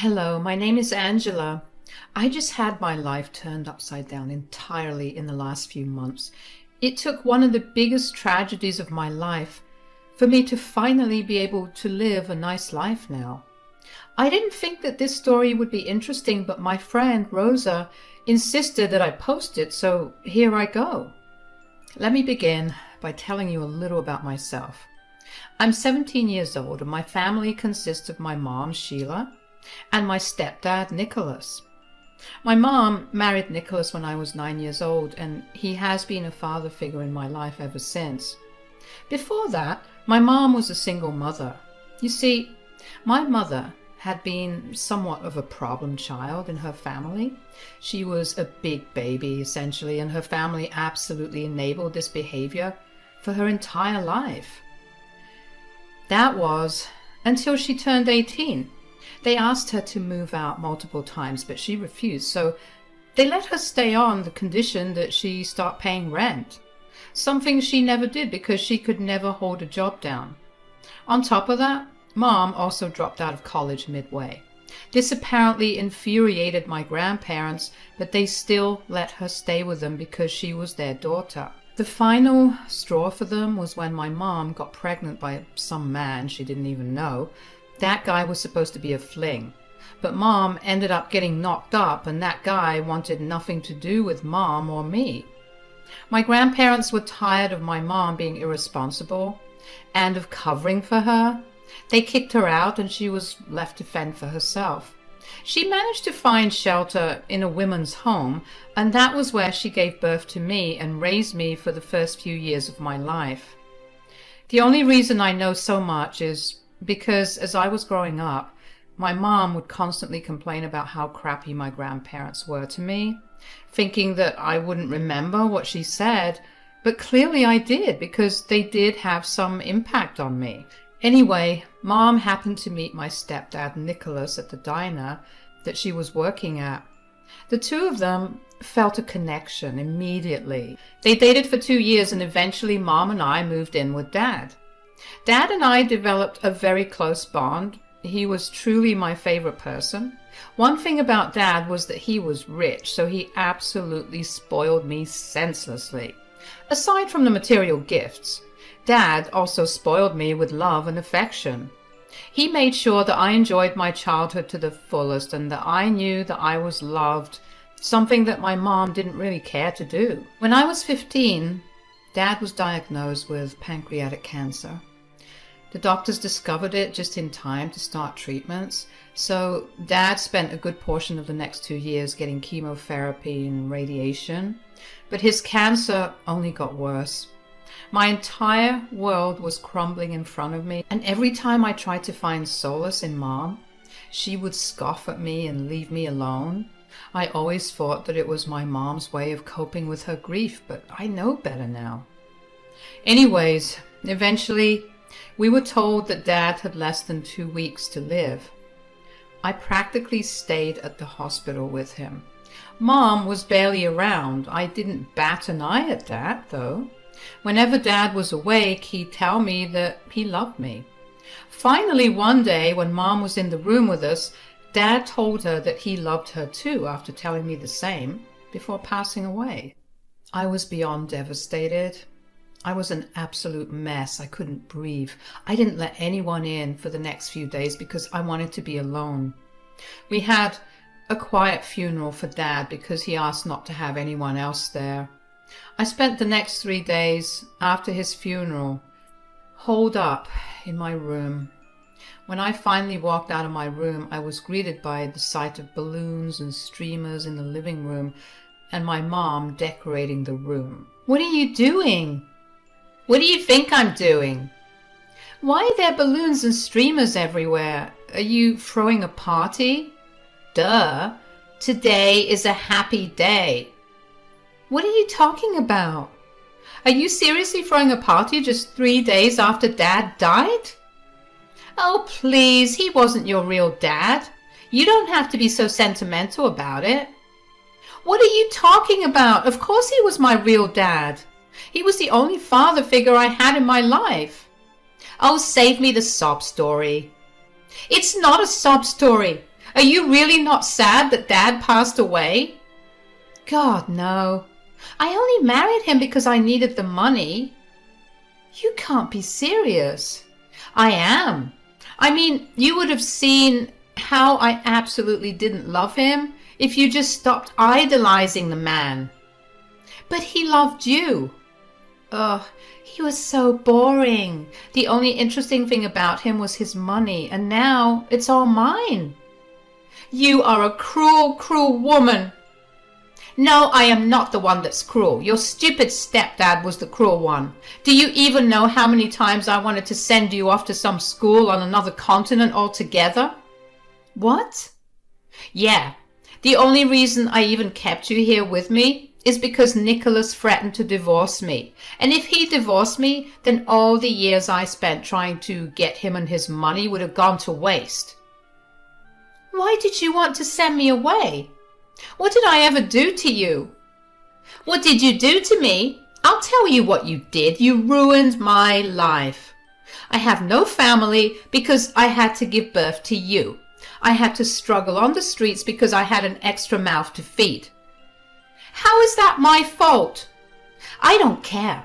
Hello, my name is Angela. I just had my life turned upside down entirely in the last few months. It took one of the biggest tragedies of my life for me to finally be able to live a nice life now. I didn't think that this story would be interesting, but my friend Rosa insisted that I post it, so here I go. Let me begin by telling you a little about myself. I'm 17 years old and my family consists of my mom, Sheila, and my stepdad, Nicholas. My mom married Nicholas when I was 9 years old, and he has been a father figure in my life ever since. Before that, my mom was a single mother. You see, my mother had been somewhat of a problem child in her family. She was a big baby, essentially, and her family absolutely enabled this behavior for her entire life. That was until she turned 18. They asked her to move out multiple times, but she refused, so they let her stay on the condition that she start paying rent, something she never did because she could never hold a job down. On top of that, Mom also dropped out of college midway. This apparently infuriated my grandparents, but they still let her stay with them because she was their daughter. The final straw for them was when my mom got pregnant by some man she didn't even know. That guy was supposed to be a fling, but Mom ended up getting knocked up, and that guy wanted nothing to do with Mom or me. My grandparents were tired of my mom being irresponsible and of covering for her. They kicked her out and she was left to fend for herself. She managed to find shelter in a women's home, and that was where she gave birth to me and raised me for the first few years of my life. The only reason I know so much is because as I was growing up, my mom would constantly complain about how crappy my grandparents were to me, thinking that I wouldn't remember what she said, but clearly I did because they did have some impact on me. Anyway, Mom happened to meet my stepdad Nicholas at the diner that she was working at. The two of them felt a connection immediately. They dated for 2 years and eventually Mom and I moved in with Dad. Dad and I developed a very close bond. He was truly my favorite person. One thing about Dad was that he was rich, so he absolutely spoiled me senselessly. Aside from the material gifts, Dad also spoiled me with love and affection. He made sure that I enjoyed my childhood to the fullest and that I knew that I was loved, something that my mom didn't really care to do. When I was 15, Dad was diagnosed with pancreatic cancer. The doctors discovered it just in time to start treatments, so Dad spent a good portion of the next 2 years getting chemotherapy and radiation, but his cancer only got worse. My entire world was crumbling in front of me, and every time I tried to find solace in Mom, she would scoff at me and leave me alone. I always thought that it was my mom's way of coping with her grief, but I know better now. Anyways, eventually, we were told that Dad had less than 2 weeks to live. I practically stayed at the hospital with him. Mom was barely around. I didn't bat an eye at Dad, though. Whenever Dad was awake, he'd tell me that he loved me. Finally, one day, when Mom was in the room with us, Dad told her that he loved her too, after telling me the same, before passing away. I was beyond devastated. I was an absolute mess. I couldn't breathe. I didn't let anyone in for the next few days because I wanted to be alone. We had a quiet funeral for Dad because he asked not to have anyone else there. I spent the next 3 days after his funeral holed up in my room. When I finally walked out of my room, I was greeted by the sight of balloons and streamers in the living room and my mom decorating the room. "What are you doing?" "What do you think I'm doing?" "Why are there balloons and streamers everywhere? Are you throwing a party?" "Duh. Today is a happy day." "What are you talking about? Are you seriously throwing a party just 3 days after Dad died?" "Oh, please, he wasn't your real dad. You don't have to be so sentimental about it." "What are you talking about? Of course he was my real dad. He was the only father figure I had in my life." "Oh, save me the sob story." "It's not a sob story. Are you really not sad that Dad passed away? God, no. I only married him because I needed the money. You can't be serious. I am. I mean, you would have seen how I absolutely didn't love him if you just stopped idolizing the man. But he loved you. Ugh, he was so boring. The only interesting thing about him was his money, and now it's all mine. You are a cruel, cruel woman. No, I am not the one that's cruel. Your stupid stepdad was the cruel one. Do you even know how many times I wanted to send you off to some school on another continent altogether? What? Yeah, the only reason I even kept you here with me is because Nicholas threatened to divorce me. And if he divorced me, then all the years I spent trying to get him and his money would have gone to waste. Why did you want to send me away? What did I ever do to you? What did you do to me? I'll tell you what you did. You ruined my life. I have no family because I had to give birth to you. I had to struggle on the streets because I had an extra mouth to feed. How is that my fault? I don't care.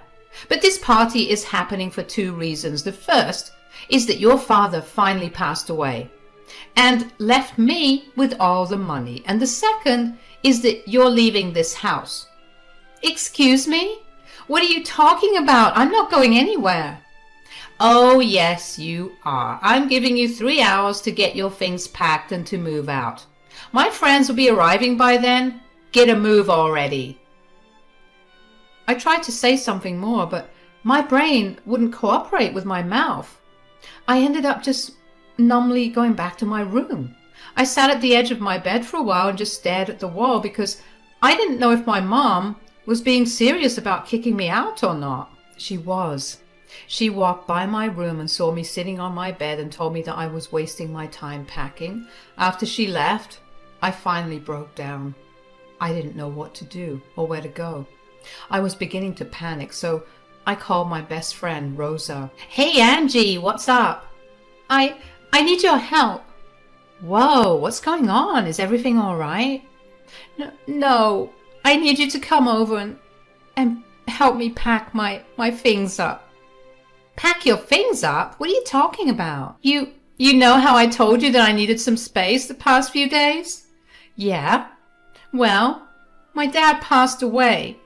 But this party is happening for two reasons. The first is that your father finally passed away and left me with all the money. And the second is that you're leaving this house. Excuse me? What are you talking about? I'm not going anywhere. Oh, yes, you are. I'm giving you 3 hours to get your things packed and to move out. My friends will be arriving by then. Get a move already. I tried to say something more, but my brain wouldn't cooperate with my mouth. I ended up just numbly going back to my room. I sat at the edge of my bed for a while and just stared at the wall because I didn't know if my mom was being serious about kicking me out or not. She was. She walked by my room and saw me sitting on my bed and told me that I was wasting my time packing. After she left, I finally broke down. I didn't know what to do or where to go. I was beginning to panic, so I called my best friend, Rosa. Hey, Angie, what's up? I need your help. Whoa, what's going on? Is everything all right? No, I need you to come over and help me pack my things up. Pack your things up? What are you talking about? You know how I told you that I needed some space the past few days? Yeah. Well, my dad passed away.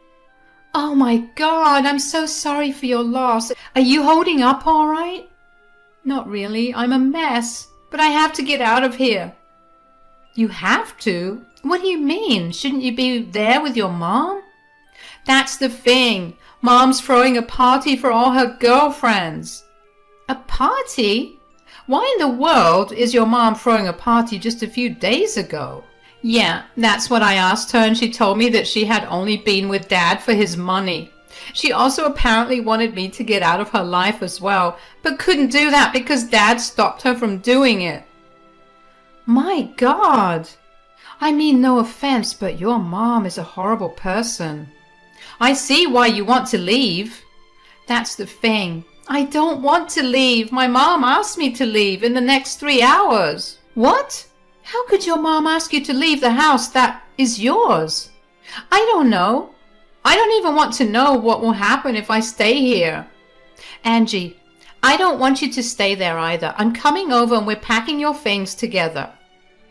Oh my God, I'm so sorry for your loss. Are you holding up all right? Not really. I'm a mess, but I have to get out of here. You have to? What do you mean? Shouldn't you be there with your mom? That's the thing. Mom's throwing a party for all her girlfriends. A party? Why in the world is your mom throwing a party just a few days ago? Yeah, that's what I asked her, and she told me that she had only been with Dad for his money. She also apparently wanted me to get out of her life as well, but couldn't do that because Dad stopped her from doing it. My God! I mean, no offense, but your mom is a horrible person. I see why you want to leave. That's the thing. I don't want to leave. My mom asked me to leave in the next 3 hours. What? How could your mom ask you to leave the house that is yours? I don't know. I don't even want to know what will happen if I stay here. Angie, I don't want you to stay there either. I'm coming over and we're packing your things together.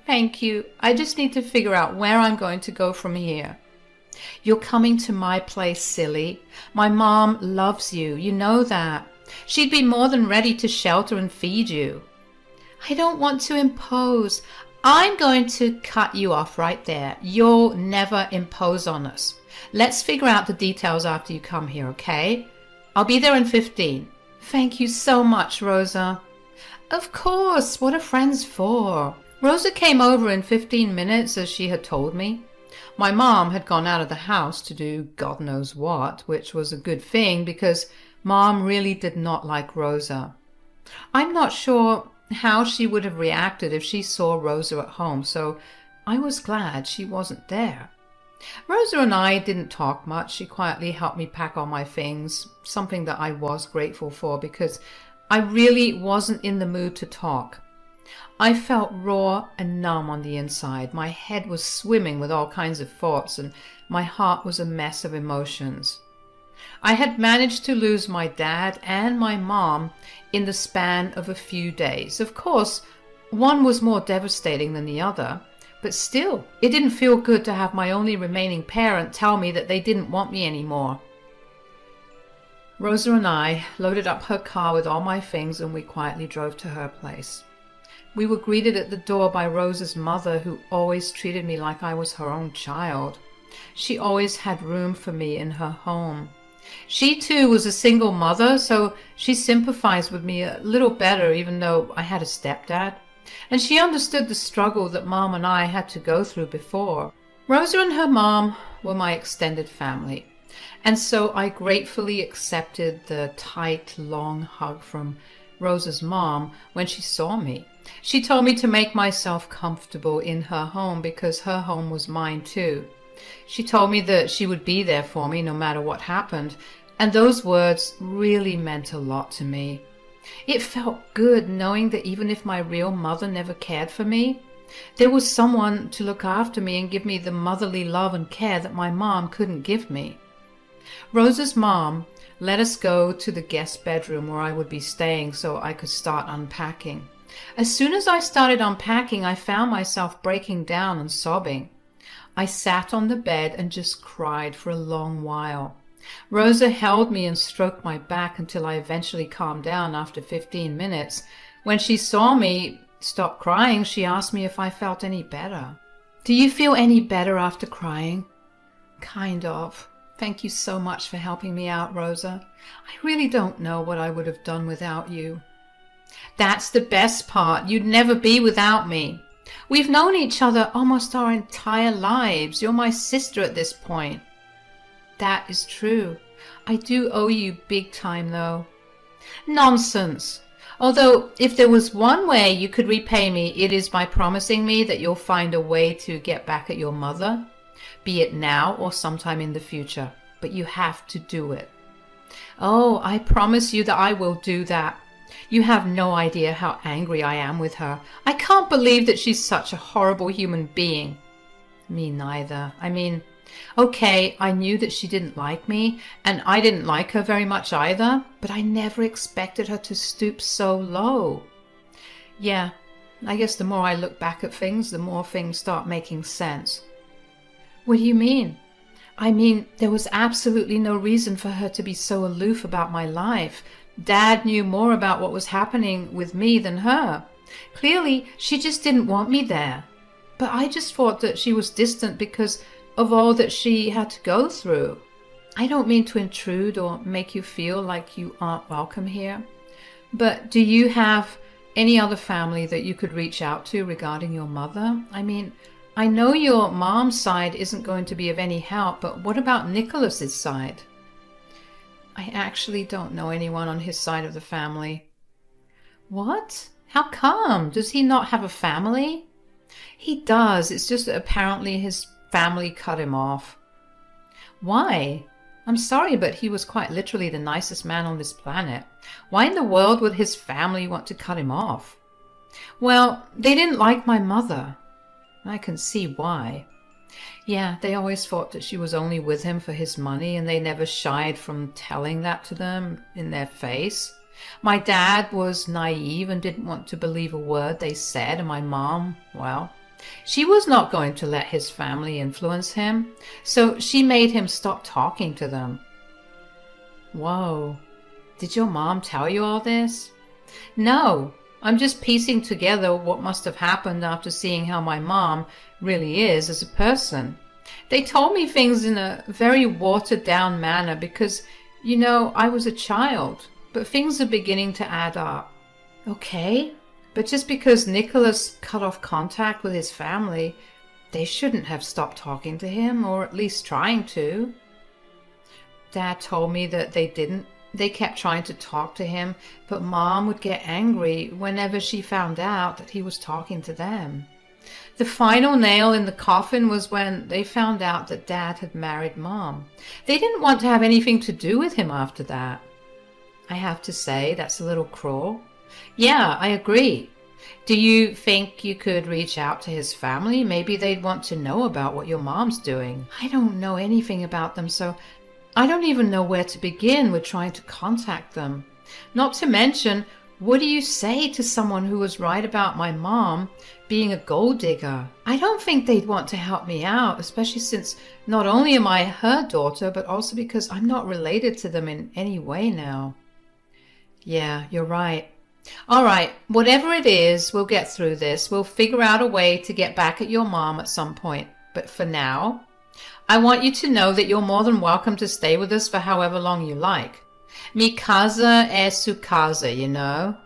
Thank you. I just need to figure out where I'm going to go from here. You're coming to my place, silly. My mom loves you. You know that. She'd be more than ready to shelter and feed you. I don't want to impose. I'm going to cut you off right there. You'll never impose on us. Let's figure out the details after you come here, okay? I'll be there in 15. Thank you so much, Rosa. Of course. What are friends for? Rosa came over in 15 minutes, as she had told me. My mom had gone out of the house to do God knows what, which was a good thing because Mom really did not like Rosa. I'm not sure how she would have reacted if she saw Rosa at home, so I was glad she wasn't there. Rosa and I didn't talk much. She quietly helped me pack all my things, something that I was grateful for because I really wasn't in the mood to talk. I felt raw and numb on the inside. My head was swimming with all kinds of thoughts, and my heart was a mess of emotions. I had managed to lose my dad and my mom in the span of a few days. Of course, one was more devastating than the other, but still, it didn't feel good to have my only remaining parent tell me that they didn't want me anymore. Rosa and I loaded up her car with all my things, and we quietly drove to her place. We were greeted at the door by Rosa's mother, who always treated me like I was her own child. She always had room for me in her home. She too was a single mother, so she sympathized with me a little better, even though I had a stepdad. And she understood the struggle that Mom and I had to go through before. Rosa and her mom were my extended family, and so I gratefully accepted the tight, long hug from Rosa's mom when she saw me. She told me to make myself comfortable in her home because her home was mine too. She told me that she would be there for me no matter what happened, and those words really meant a lot to me. It felt good knowing that even if my real mother never cared for me, there was someone to look after me and give me the motherly love and care that my mom couldn't give me. Rosa's mom let us go to the guest bedroom where I would be staying so I could start unpacking. As soon as I started unpacking, I found myself breaking down and sobbing. I sat on the bed and just cried for a long while. Rosa held me and stroked my back until I eventually calmed down after 15 minutes. When she saw me stop crying, she asked me if I felt any better. "Do you feel any better after crying?" "Kind of. Thank you so much for helping me out, Rosa. I really don't know what I would have done without you." "That's the best part. You'd never be without me. We've known each other almost our entire lives. You're my sister at this point." "That is true. I do owe you big time, though." "Nonsense. Although, if there was one way you could repay me, it is by promising me that you'll find a way to get back at your mother, be it now or sometime in the future. But you have to do it." "Oh, I promise you that I will do that. You have no idea how angry I am with her. I can't believe that she's such a horrible human being." "Me neither. I mean, okay, I knew that she didn't like me, and I didn't like her very much either, but I never expected her to stoop so low." "Yeah, I guess the more I look back at things, the more things start making sense." "What do you mean?" "I mean, there was absolutely no reason for her to be so aloof about my life. Dad knew more about what was happening with me than her. Clearly, she just didn't want me there. But I just thought that she was distant because of all that she had to go through. I don't mean to intrude or make you feel like you aren't welcome here. But do you have any other family that you could reach out to regarding your mother? I mean, I know your mom's side isn't going to be of any help, but what about Nicholas's side?" "I actually don't know anyone on his side of the family." "What? How come? Does he not have a family?" "He does. It's just that apparently his family cut him off." "Why? I'm sorry, but he was quite literally the nicest man on this planet. Why in the world would his family want to cut him off?" "Well, they didn't like my mother." "I can see why." "Yeah, they always thought that she was only with him for his money, and they never shied from telling that to them in their face. My dad was naive and didn't want to believe a word they said, and my mom, well, she was not going to let his family influence him, so she made him stop talking to them." "Whoa. Did your mom tell you all this?" "No. I'm just piecing together what must have happened after seeing how my mom really is as a person. They told me things in a very watered down manner because, you know, I was a child, but things are beginning to add up." "Okay, but just because Nicholas cut off contact with his family, they shouldn't have stopped talking to him, or at least trying to." "Dad told me that they didn't. They kept trying to talk to him, but Mom would get angry whenever she found out that he was talking to them. The final nail in the coffin was when they found out that Dad had married Mom. They didn't want to have anything to do with him after that." "I have to say, that's a little cruel." "Yeah, I agree. Do you think you could reach out to his family? Maybe they'd want to know about what your mom's doing. I don't know anything about them, so I don't even know where to begin with trying to contact them. Not to mention, what do you say to someone who was right about my mom being a gold digger? I don't think they'd want to help me out, especially since not only am I her daughter, but also because I'm not related to them in any way now. Yeah, you're right. All right, whatever it is, we'll get through this. We'll figure out a way to get back at your mom at some point. But for now, I want you to know that you're more than welcome to stay with us for however long you like. Mi casa es su casa, you know?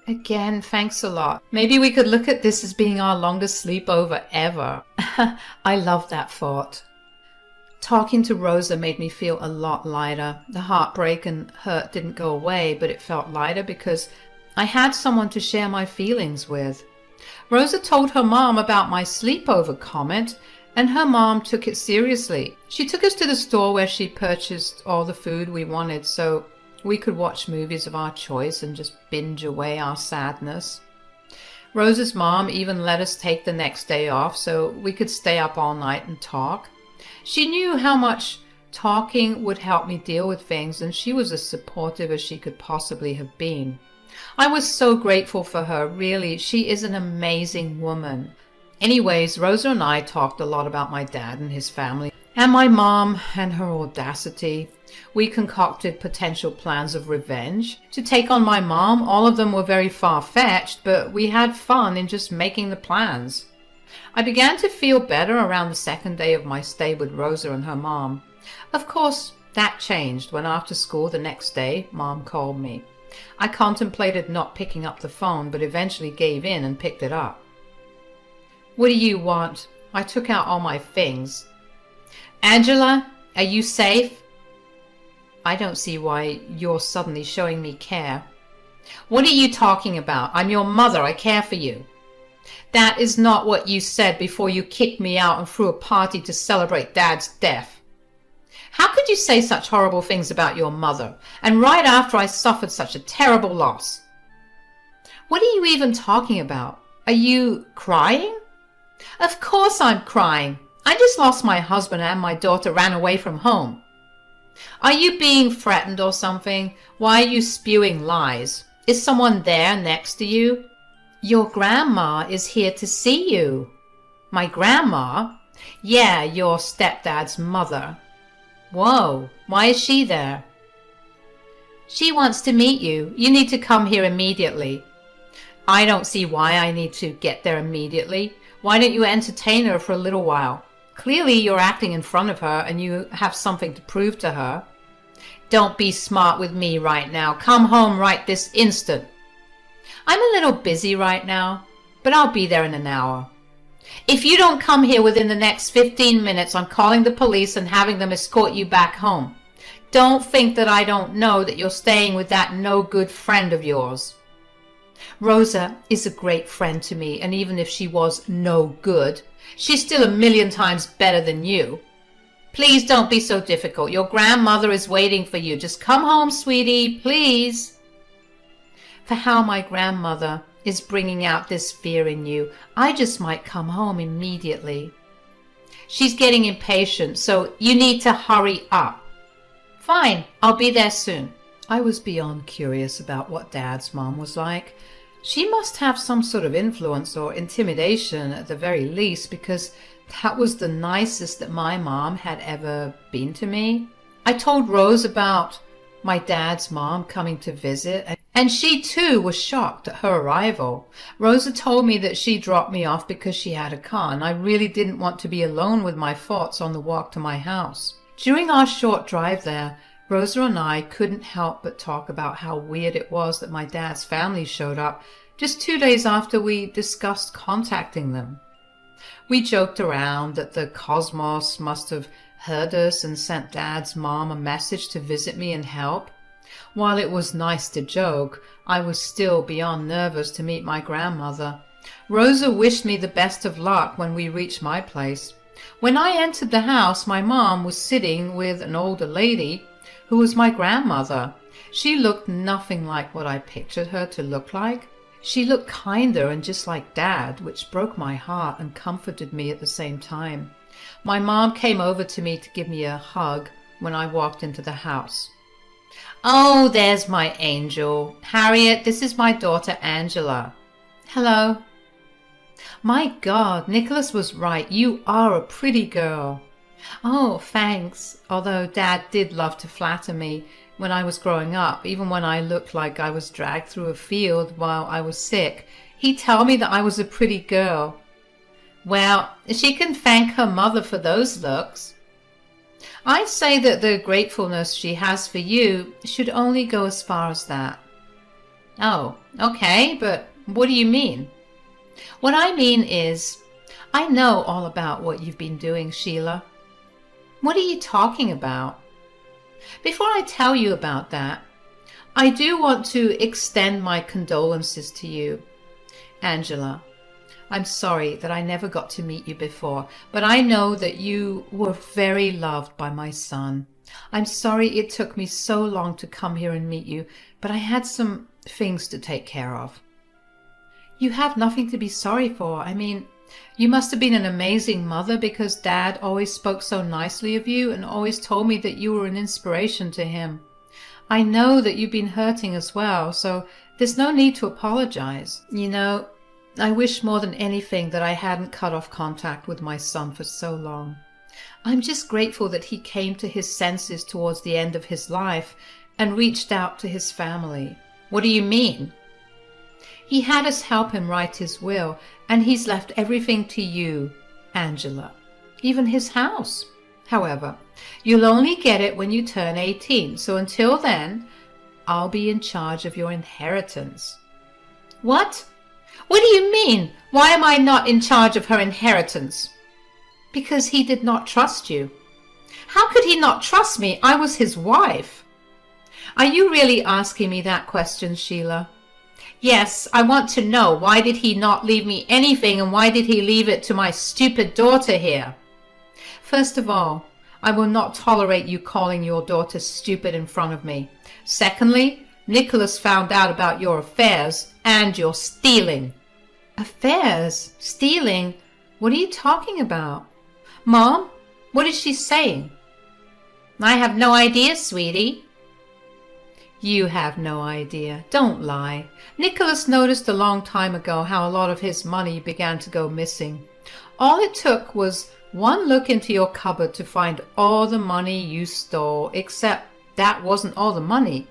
Again, thanks a lot. Maybe we could look at this as being our longest sleepover ever. I love that thought. Talking to Rosa made me feel a lot lighter. The heartbreak and hurt didn't go away, but it felt lighter because I had someone to share my feelings with. Rosa told her mom about my sleepover comment, and her mom took it seriously. She took us to the store where she purchased all the food we wanted so we could watch movies of our choice and just binge away our sadness. Rosa's mom even let us take the next day off so we could stay up all night and talk. She knew how much talking would help me deal with things, and she was as supportive as she could possibly have been. I was so grateful for her, really. She is an amazing woman. Anyways, Rosa and I talked a lot about my dad and his family, and my mom and her audacity. We concocted potential plans of revenge to take on my mom. All of them were very far-fetched, but we had fun in just making the plans. I began to feel better around the second day of my stay with Rosa and her mom. Of course, that changed when after school the next day, Mom called me. I contemplated not picking up the phone, but eventually gave in and picked it up. What do you want? I took out all my things. Angela, are you safe? I don't see why you're suddenly showing me care. What are you talking about? I'm your mother. I care for you. That is not what you said before you kicked me out and threw a party to celebrate Dad's death. How could you say such horrible things about your mother, and right after I suffered such a terrible loss? What are you even talking about? Are you crying? Of course I'm crying. I just lost my husband and my daughter ran away from home. Are you being threatened or something? Why are you spewing lies? Is someone there next to you? Your grandma is here to see you. My grandma? Yeah, your stepdad's mother. Whoa, why is she there? She wants to meet you. You need to come here immediately. I don't see why I need to get there immediately. Why don't you entertain her for a little while? Clearly you're acting in front of her and you have something to prove to her. Don't be smart with me right now. Come home right this instant. I'm a little busy right now, but I'll be there in an hour. If you don't come here within the next 15 minutes, I'm calling the police and having them escort you back home. Don't think that I don't know that you're staying with that no-good friend of yours. Rosa is a great friend to me, and even if she was no good, she's still a million times better than you. Please don't be so difficult. Your grandmother is waiting for you. Just come home, sweetie, please. For how my grandmother is bringing out this fear in you, I just might come home immediately. She's getting impatient, so you need to hurry up. Fine, I'll be there soon. I was beyond curious about what Dad's mom was like. She must have some sort of influence or intimidation at the very least, because that was the nicest that my mom had ever been to me. I told Rose about my dad's mom coming to visit, and she too was shocked at her arrival. Rosa told me that she dropped me off because she had a car, and I really didn't want to be alone with my thoughts on the walk to my house. During our short drive there, Rosa and I couldn't help but talk about how weird it was that my dad's family showed up just 2 days after we discussed contacting them. We joked around that the cosmos must have heard us and sent Dad's mom a message to visit me and help. While it was nice to joke, I was still beyond nervous to meet my grandmother. Rosa wished me the best of luck when we reached my place. When I entered the house, my mom was sitting with an older lady who was my grandmother. She looked nothing like what I pictured her to look like. She looked kinder and just like Dad, which broke my heart and comforted me at the same time. My mom came over to me to give me a hug when I walked into the house. "Oh, there's my angel. Harriet, this is my daughter Angela." "Hello." "My God, Nicholas was right. You are a pretty girl." "Oh, thanks." Although Dad did love to flatter me when I was growing up, even when I looked like I was dragged through a field while I was sick, he'd tell me that I was a pretty girl. Well, she can thank her mother for those looks. I'd say that the gratefulness she has for you should only go as far as that. Oh, okay, but what do you mean? What I mean is, I know all about what you've been doing, Sheila. What are you talking about? Before I tell you about that, I do want to extend my condolences to you. Angela, I'm sorry that I never got to meet you before, but I know that you were very loved by my son. I'm sorry it took me so long to come here and meet you, but I had some things to take care of. You have nothing to be sorry for. I mean, you must have been an amazing mother because Dad always spoke so nicely of you and always told me that you were an inspiration to him. I know that you've been hurting as well, so there's no need to apologize. You know, I wish more than anything that I hadn't cut off contact with my son for so long. I'm just grateful that he came to his senses towards the end of his life and reached out to his family. What do you mean? He had us help him write his will, and he's left everything to you, Angela, even his house. However, you'll only get it when you turn 18, so until then, I'll be in charge of your inheritance. What? What do you mean? Why am I not in charge of her inheritance? Because he did not trust you. How could he not trust me? I was his wife. Are you really asking me that question, Sheila? Yes, I want to know, why did he not leave me anything, and why did he leave it to my stupid daughter here? First of all, I will not tolerate you calling your daughter stupid in front of me. Secondly, Nicholas found out about your affairs and your stealing. Affairs? Stealing? What are you talking about? Mom, what is she saying? I have no idea, sweetie. You have no idea. Don't lie. Nicholas noticed a long time ago how a lot of his money began to go missing. All it took was one look into your cupboard to find all the money you stole, except that wasn't all the money.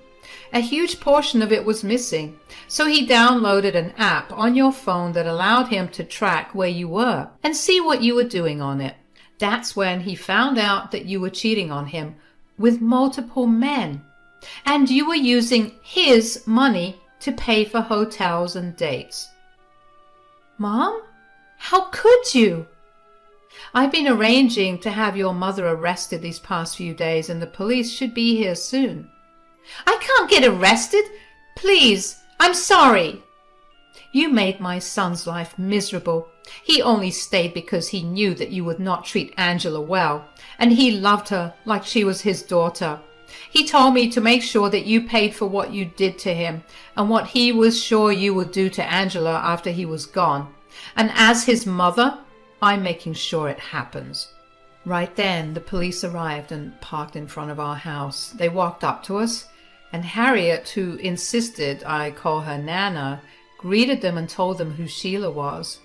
A huge portion of it was missing. So he downloaded an app on your phone that allowed him to track where you were and see what you were doing on it. That's when he found out that you were cheating on him with multiple men. And you were using his money to pay for hotels and dates. Mom? How could you? I've been arranging to have your mother arrested these past few days, and the police should be here soon. I can't get arrested. Please, I'm sorry. You made my son's life miserable. He only stayed because he knew that you would not treat Angela well, and he loved her like she was his daughter. He told me to make sure that you paid for what you did to him and what he was sure you would do to Angela after he was gone. And as his mother, I'm making sure it happens. Right then, the police arrived and parked in front of our house. They walked up to us, and Harriet, who insisted I call her Nana, greeted them and told them who Sheila was.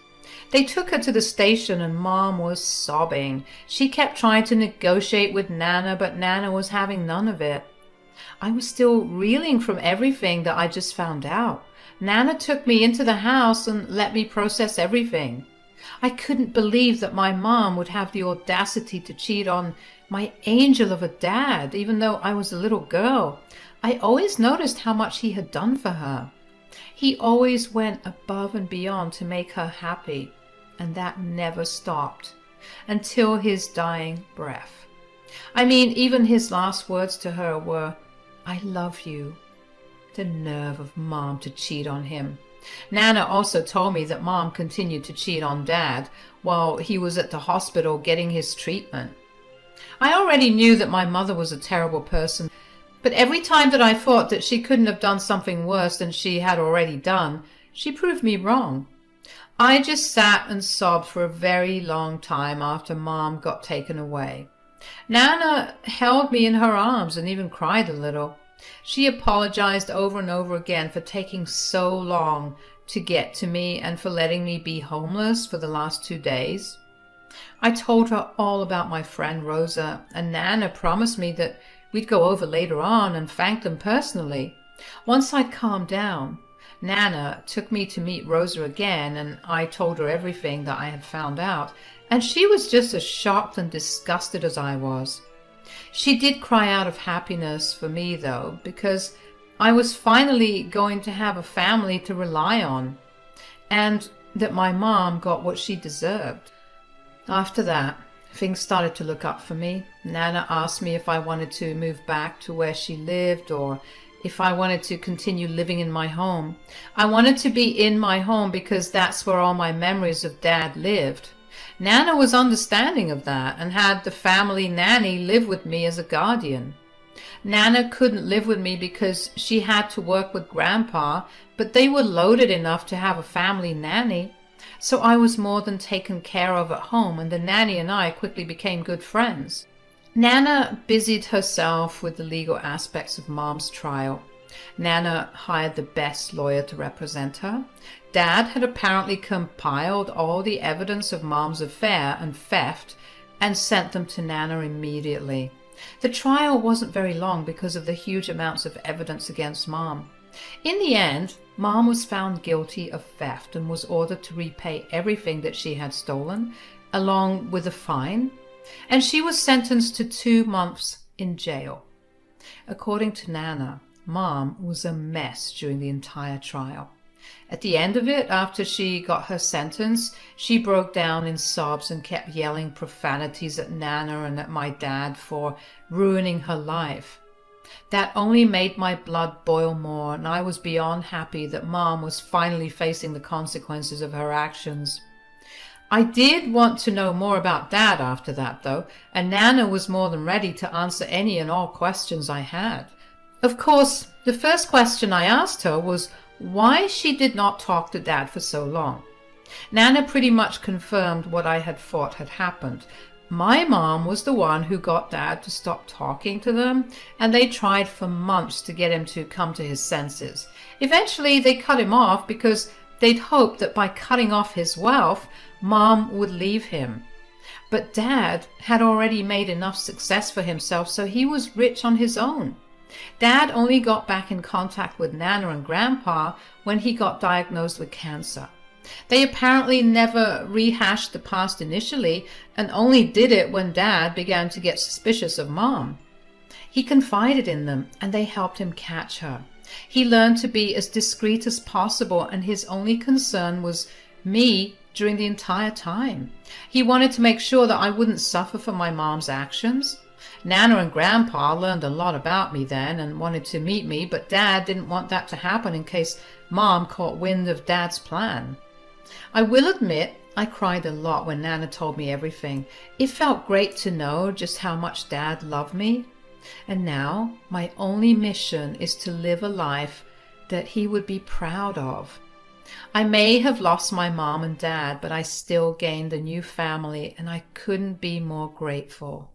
They took her to the station, and Mom was sobbing. She kept trying to negotiate with Nana, but Nana was having none of it. I was still reeling from everything that I just found out. Nana took me into the house and let me process everything. I couldn't believe that my mom would have the audacity to cheat on my angel of a dad, even though I was a little girl. I always noticed how much he had done for her. He always went above and beyond to make her happy, and that never stopped until his dying breath. I mean, even his last words to her were, "I love you." The nerve of Mom to cheat on him. Nana also told me that Mom continued to cheat on Dad while he was at the hospital getting his treatment. I already knew that my mother was a terrible person, but every time that I thought that she couldn't have done something worse than she had already done, She proved me wrong. I just sat and sobbed for a very long time after Mom got taken away. Nana held me in her arms and even cried a little. She apologized over and over again for taking so long to get to me and for letting me be homeless for the last 2 days. I told her all about my friend Rosa, and Nana promised me that we'd go over later on and thank them personally. Once I'd calmed down, Nana took me to meet Rosa again, and I told her everything that I had found out, and she was just as shocked and disgusted as I was. She did cry out of happiness for me, though, because I was finally going to have a family to rely on, and that my mom got what she deserved. After that, things started to look up for me. Nana asked me if I wanted to move back to where she lived or if I wanted to continue living in my home. I wanted to be in my home because that's where all my memories of Dad lived. Nana was understanding of that and had the family nanny live with me as a guardian. Nana couldn't live with me because she had to work with Grandpa, but they were loaded enough to have a family nanny. So I was more than taken care of at home, and the nanny and I quickly became good friends. Nana busied herself with the legal aspects of Mom's trial. Nana hired the best lawyer to represent her. Dad had apparently compiled all the evidence of Mom's affair and theft and sent them to Nana immediately. The trial wasn't very long because of the huge amounts of evidence against Mom. In the end, Mom was found guilty of theft and was ordered to repay everything that she had stolen, along with a fine, and she was sentenced to 2 months in jail. According to Nana, Mom was a mess during the entire trial. At the end of it, after she got her sentence, she broke down in sobs and kept yelling profanities at Nana and at my dad for ruining her life. That only made my blood boil more, and I was beyond happy that Mom was finally facing the consequences of her actions. I did want to know more about Dad after that, though, and Nana was more than ready to answer any and all questions I had. Of course, the first question I asked her was why she did not talk to Dad for so long. Nana pretty much confirmed what I had thought had happened. My mom was the one who got Dad to stop talking to them, and they tried for months to get him to come to his senses. Eventually, they cut him off because they'd hoped that by cutting off his wealth, Mom would leave him. But Dad had already made enough success for himself, so he was rich on his own. Dad only got back in contact with Nana and Grandpa when he got diagnosed with cancer. They apparently never rehashed the past initially and only did it when Dad began to get suspicious of Mom. He confided in them and they helped him catch her. He learned to be as discreet as possible, and his only concern was me during the entire time. He wanted to make sure that I wouldn't suffer for my mom's actions. Nana and Grandpa learned a lot about me then and wanted to meet me, but Dad didn't want that to happen in case Mom caught wind of Dad's plan. I will admit I cried a lot when Nana told me everything. It felt great to know just how much Dad loved me. And now my only mission is to live a life that he would be proud of. I may have lost my mom and dad, but I still gained a new family, and I couldn't be more grateful.